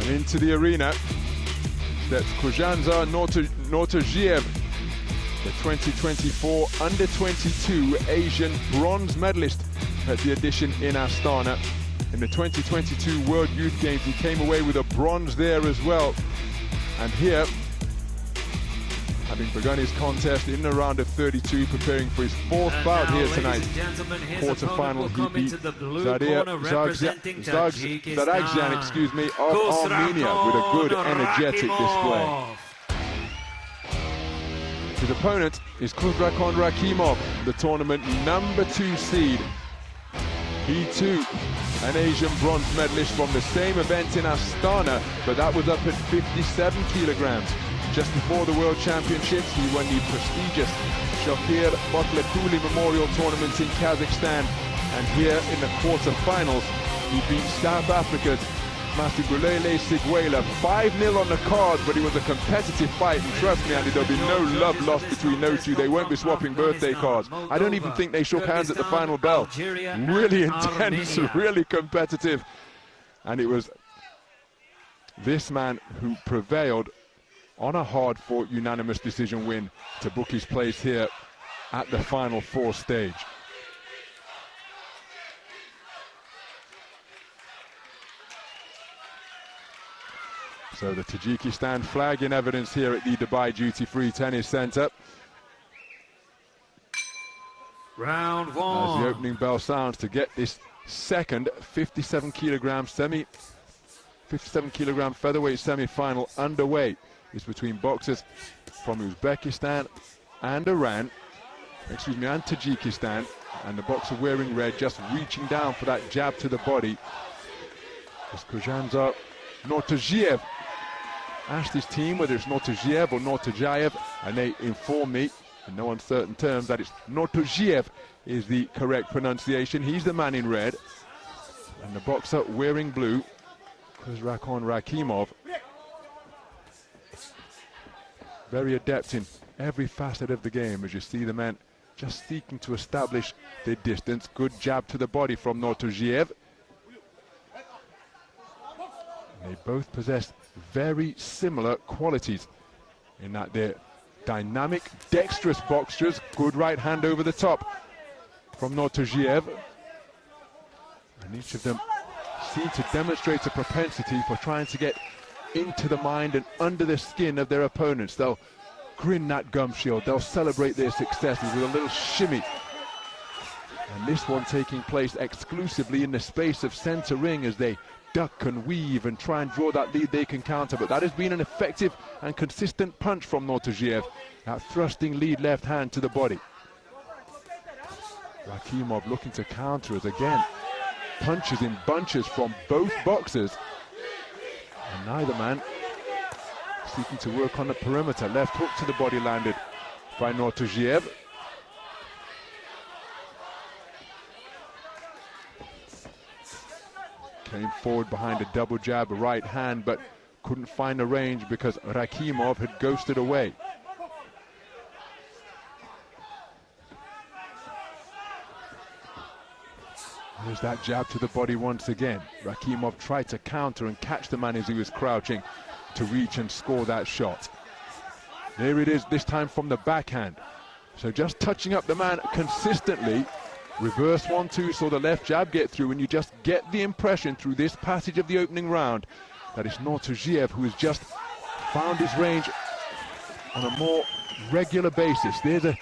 Into the arena steps Khujanazar NORTOJIEV, the 2024 Under-22 Asian bronze medalist at the edition in Astana. In the 2022 World Youth Games, he came away with a bronze there as well. And here, having begun his contest in the round of 32, preparing for his fourth bout here tonight. Quarter-final, he beat Zaragzian, of Armenia with a good, energetic display. His opponent is Khusravkhon RAKHIMOV, the tournament #2 seed. He too, an Asian bronze medalist from the same event in Astana, but that was up at 57 kilograms. Just before the World Championships, he won the prestigious Shakir Botlekuli Memorial Tournament in Kazakhstan. And here in the quarter-finals, he beat South Africa's Masibulele Siguela 5-0 on the card, but it was a competitive fight. And trust me, Andy, there'll be no love lost between those two. They won't be swapping birthday cards. I don't even think they shook hands at the final bell. Really intense, really competitive. And it was this man who prevailed on a hard-fought unanimous decision win to book his place here at the Final Four stage. So the Tajikistan flag in evidence here at the Dubai Duty Free Tennis Centre. Round one. As the opening bell sounds to get this second 57 kilogram featherweight semi-final underway. It's between boxers from Uzbekistan and and Tajikistan, and the boxer wearing red just reaching down for that jab to the body. It's Khujanazar NORTOJIEV. Asked his team whether it's NORTOJIEV or NORTOJIEV, and they inform me in no uncertain terms that it's NORTOJIEV is the correct pronunciation. He's the man in red, and the boxer wearing blue, Khusravkhon RAKHIMOV, very adept in every facet of the game, as you see the men just seeking to establish their distance. Good jab to the body from NORTOJIEV. They both possess very similar qualities in that they're dynamic, dexterous boxers. Good right hand over the top from NORTOJIEV. And each of them seem to demonstrate a propensity for trying to get into the mind and under the skin of their opponents. They'll grin that gum shield. They'll celebrate their successes with a little shimmy. And this one taking place exclusively in the space of center ring as they duck and weave and try and draw that lead they can counter. But that has been an effective and consistent punch from NORTOJIEV. That thrusting lead left hand to the body. RAKHIMOV looking to counter as again. Punches in bunches from both boxers. And neither man seeking to work on the perimeter. Left hook to the body landed by NORTOJIEV. Came forward behind a double jab, a right hand, but couldn't find the range because RAKHIMOV had ghosted away. There's that jab to the body once again. RAKHIMOV tried to counter and catch the man as he was crouching to reach and score that shot. There it is, this time from the backhand. So just touching up the man consistently. Reverse 1-2, saw the left jab get through, and you just get the impression through this passage of the opening round that it's NORTOJIEV who has just found his range on a more regular basis. There's a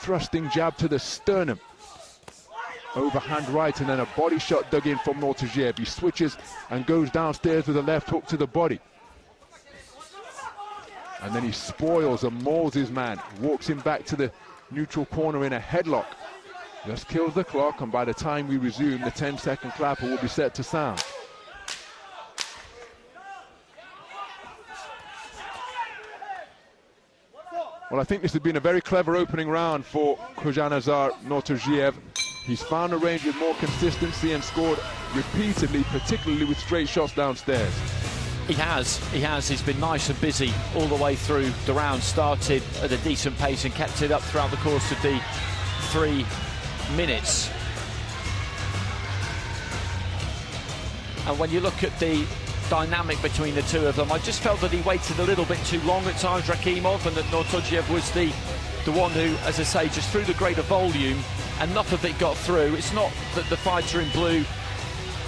thrusting jab to the sternum. Overhand right, and then a body shot dug in from NORTOJIEV. He switches and goes downstairs with a left hook to the body. And then he spoils and mauls his man, walks him back to the neutral corner in a headlock. Just kills the clock, and by the time we resume, the 10-second clapper will be set to sound. Well, I think this has been a very clever opening round for Khujanazar NORTOJIEV. He's found a range with more consistency and scored repeatedly, particularly with straight shots downstairs. He has. He's been nice and busy all the way through the round. Started at a decent pace and kept it up throughout the course of the 3 minutes. And when you look at the dynamic between the two of them. I just felt that he waited a little bit too long at times, Rakhimov, and that NORTOJIEV was the one who, as I say, just threw the greater volume, and enough of it got through. It's not that the fighter in blue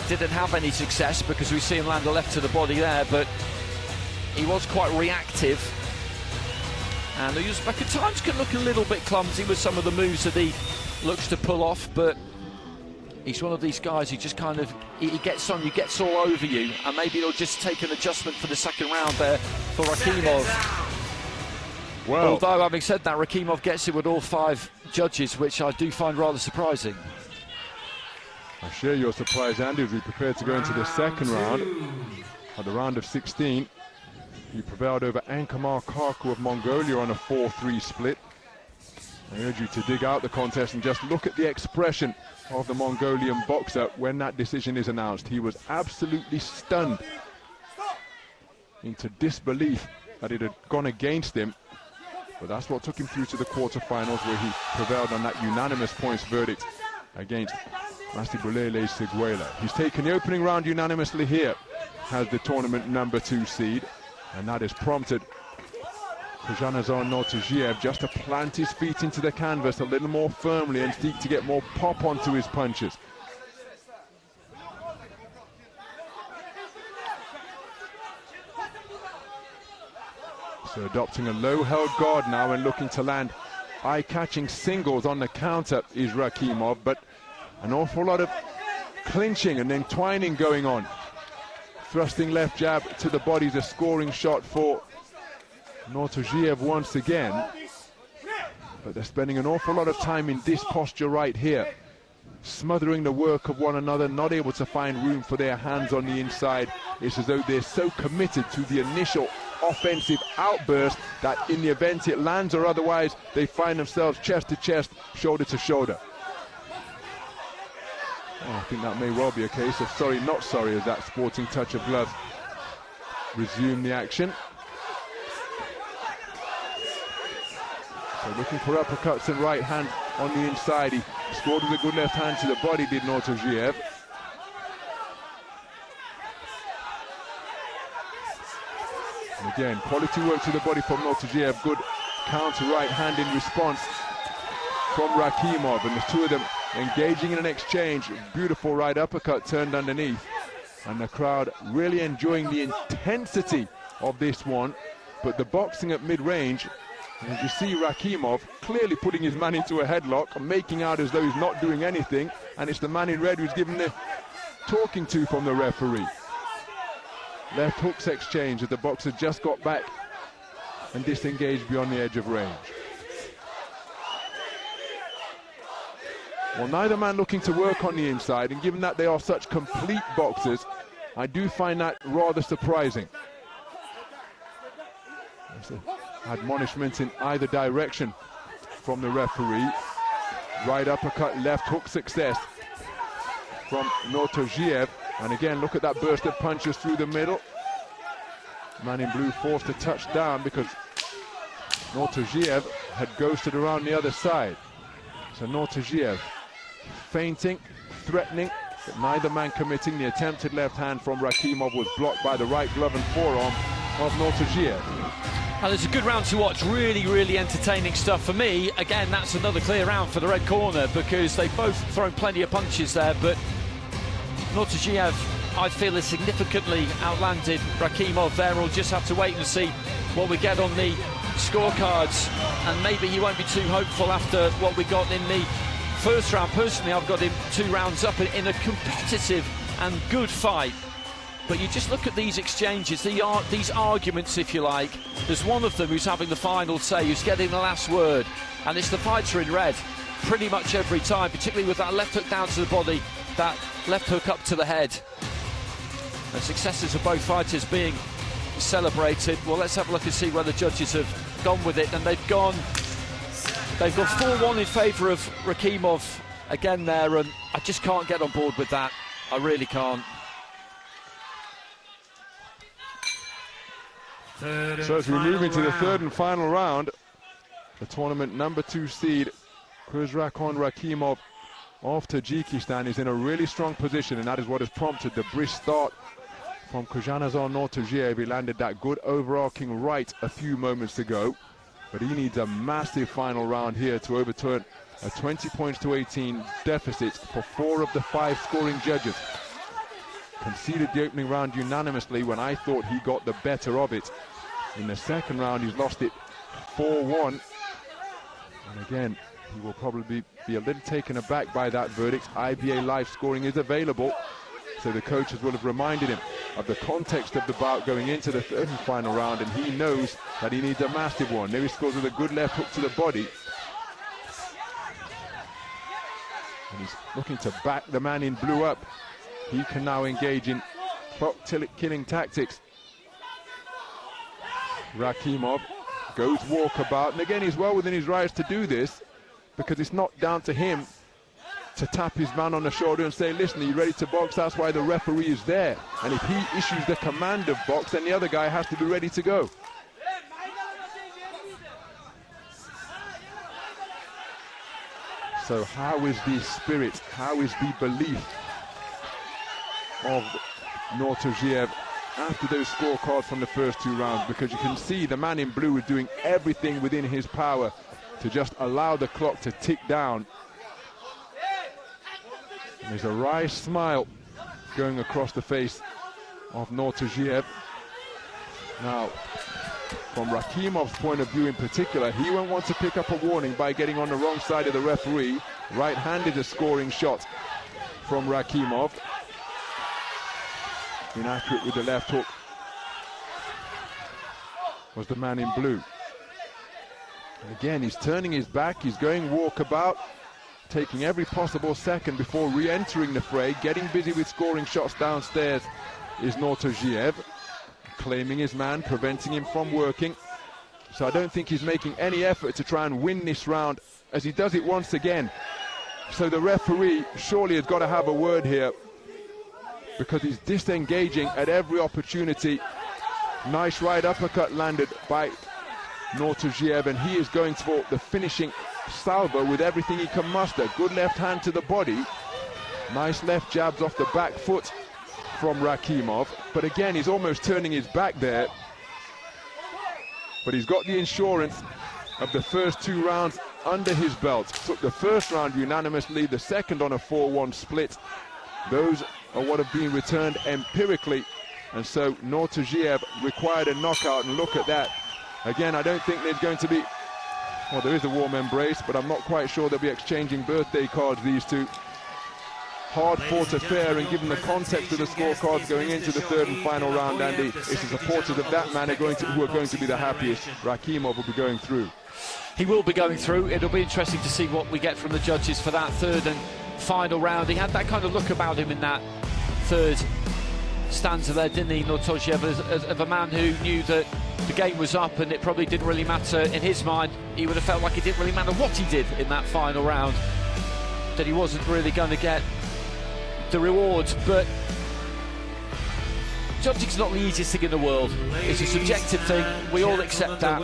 didn't have any success, because we see him land a left to the body there, but he was quite reactive, and the Uzbek at times can look a little bit clumsy with some of the moves that he looks to pull off, but he's one of these guys who just kind of, he gets on you, gets all over you, and maybe he'll just take an adjustment for the second round there for Rakhimov. Well, although, having said that, Rakhimov gets it with all 5 judges, which I do find rather surprising. I share your surprise, Andy, as we prepare to go into the second round. At the round of 16, he prevailed over Ankamar Karku of Mongolia on a 4-3 split. I urge you to dig out the contest and just look at the expression of the Mongolian boxer when that decision is announced. He was absolutely stunned into disbelief that it had gone against him. But that's what took him through to the quarterfinals, where he prevailed on that unanimous points verdict against Masibulele Seguela. He's taken the opening round unanimously here, has the tournament number 2 seed, and that has prompted Khujanazar NORTOJIEV just to plant his feet into the canvas a little more firmly and seek to get more pop onto his punches. So adopting a low-held guard now and looking to land eye-catching singles on the counter is Rakhimov, but an awful lot of clinching and then twining going on. Thrusting left jab to the body is a scoring shot for NORTOJIEV once again, but they're spending an awful lot of time in this posture right here, smothering the work of one another, not able to find room for their hands on the inside. It's as though they're so committed to the initial offensive outburst that in the event it lands or otherwise, they find themselves chest to chest, shoulder to shoulder. Oh, I think that may well be a case of sorry not sorry, as that sporting touch of gloves resume the action. So looking for uppercuts and right hand on the inside. He scored with a good left hand to the body, did NORTOJIEV. And again, quality work to the body from NORTOJIEV. Good counter right hand in response from Rakhimov, and the two of them engaging in an exchange. Beautiful right uppercut turned underneath, and the crowd really enjoying the intensity of this one. But the boxing at mid-range, as you see Rakhimov clearly putting his man into a headlock and making out as though he's not doing anything, and it's the man in red who's given the talking to from the referee. Left hooks exchange as the boxer just got back and disengaged beyond the edge of range. Well, neither man looking to work on the inside, and given that they are such complete boxers, I do find that rather surprising. There's an admonishment in either direction from the referee. Right uppercut, left hook success from NORTOJIEV. And again, look at that burst of punches through the middle. Man in blue forced to touch down because NORTOJIEV had ghosted around the other side. So NORTOJIEV feinting, threatening, but neither man committing. The attempted left hand from Rakhimov was blocked by the right glove and forearm of NORTOJIEV. And it's a good round to watch, really, really entertaining stuff. For me, again, that's another clear round for the red corner, because they've both thrown plenty of punches there, but NORTOJIEV, I feel, has significantly outlanded Rakhimov there. We'll just have to wait and see what we get on the scorecards, and maybe he won't be too hopeful after what we got in the first round. Personally, I've got him 2 rounds up in a competitive and good fight. But you just look at these exchanges, these arguments, if you like. There's one of them who's having the final say, who's getting the last word, and it's the fighter in red pretty much every time, particularly with that left hook down to the body, that left hook up to the head. The successes of both fighters being celebrated. Well, let's have a look and see where the judges have gone with it, and they've gone 4-1 in favour of Rakhimov again there, and I just can't get on board with that. I really can't. So as we move into the third and final round, the tournament number 2 seed Khusravkhon Rakhimov of Tajikistan is in a really strong position, and that is what has prompted the brisk start from Khujanazar NORTOJIEV. He landed that good overarching right a few moments ago, but he needs a massive final round here to overturn a 20 points to 18 deficit for 4 of the 5 scoring judges. Conceded the opening round unanimously when I thought he got the better of it. In the second round, he's lost it 4-1. And again, he will probably be a little taken aback by that verdict. IBA live scoring is available, so the coaches will have reminded him of the context of the bout going into the third and final round, and he knows that he needs a massive one. Now he scores with a good left hook to the body. And he's looking to back the man in blue up. He can now engage in clock-killing tactics. Rakhimov goes walkabout, and again he's well within his rights to do this, because it's not down to him to tap his man on the shoulder and say, listen, are you ready to box? That's why the referee is there. And if he issues the command of box, then the other guy has to be ready to go. So how is the spirit, how is the belief of NORTOJIEV after those scorecards from the first 2 rounds? Because you can see the man in blue is doing everything within his power to just allow the clock to tick down. And there's a wry smile going across the face of NORTOJIEV. Now, from Rakhimov's point of view in particular, he won't want to pick up a warning by getting on the wrong side of the referee. Right-handed a scoring shot from Rakhimov. Inaccurate with the left hook was the man in blue. And again, he's turning his back, he's going walkabout, taking every possible second before re-entering the fray. Getting busy with scoring shots downstairs is NORTOJIEV, claiming his man, preventing him from working. So I don't think he's making any effort to try and win this round, as he does it once again. So the referee surely has got to have a word here, because he's disengaging at every opportunity. Nice right uppercut landed by NORTOJIEV, and he is going for the finishing salvo with everything he can muster. Good left hand to the body. Nice left jabs off the back foot from Rakhimov. But again, he's almost turning his back there. But he's got the insurance of the first 2 rounds under his belt. Took the first round unanimously, the second on a 4-1 split. Those are what have been returned empirically. And so NORTOJIEV required a knockout, and look at that. Again, I don't think there's going to be, well, there is a warm embrace, but I'm not quite sure they'll be exchanging birthday cards, these two. Hard fought affair, and given the context of the scorecards going into the third and final round, Andy, it's the supporters of that man who are going to be the happiest. Rakhimov will be going through. He will be going through. It'll be interesting to see what we get from the judges for that third and final round. He had that kind of look about him in that third stanza there, didn't he, NORTOJIEV, of a man who knew that the game was up and it probably didn't really matter in his mind. He would have felt like it didn't really matter what he did in that final round, that he wasn't really going to get the reward. But judging's not the easiest thing in the world. It's a subjective thing. We all accept that.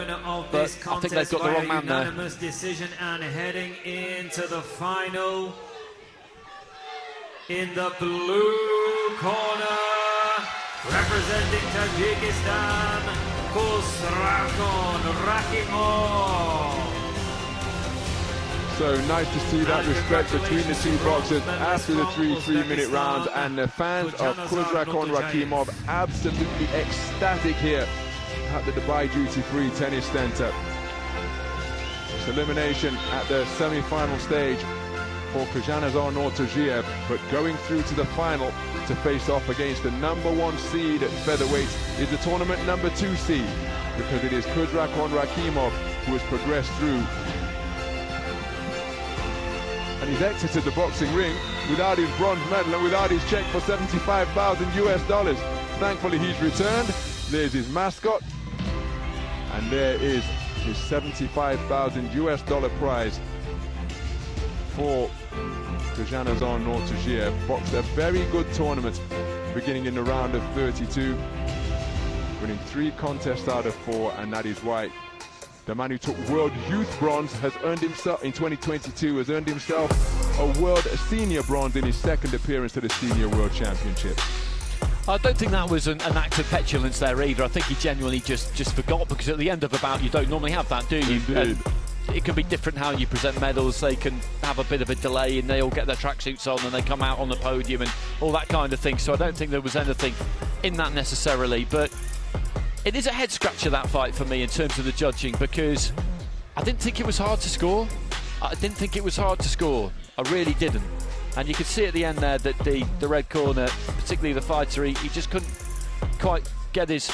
But I think they've got the wrong man there. Unanimous decision, and heading into the final in the blue corner, representing Tajikistan, Khusravkhon, Rakhimov. So nice to see that respect between the 2 boxers after the 3-minute rounds, and the fans of Khusravkhon Rakhimov absolutely ecstatic here at the Dubai Duty Free Tennis Centre. It's elimination at the semi-final stage for Khujanazar NORTOJIEV, but going through to the final to face off against the #1 seed at featherweight is the tournament #2 seed, because it is Khusravkhon Rakhimov who has progressed through. And he's exited the boxing ring without his bronze medal and without his check for $75,000 US. Thankfully he's returned. There's his mascot, and there is his $75,000 US prize for Khujanazar NORTOJIEV. Boxed a very good tournament beginning in the round of 32, winning 3 contests out of 4, and that is why the man who took World Youth Bronze has earned himself, in 2022, has earned himself a World Senior Bronze in his second appearance at the Senior World Championship. I don't think that was an act of petulance there either. I think he genuinely just forgot, because at the end of a bout you don't normally have that, do you? Indeed. It can be different how you present medals. They can have a bit of a delay and they all get their tracksuits on and they come out on the podium and all that kind of thing. So I don't think there was anything in that necessarily, but it is a head scratcher, that fight, for me in terms of the judging, because I didn't think it was hard to score. I didn't think it was hard to score. I really didn't. And you could see at the end there that the red corner, particularly the fighter, he just couldn't quite get his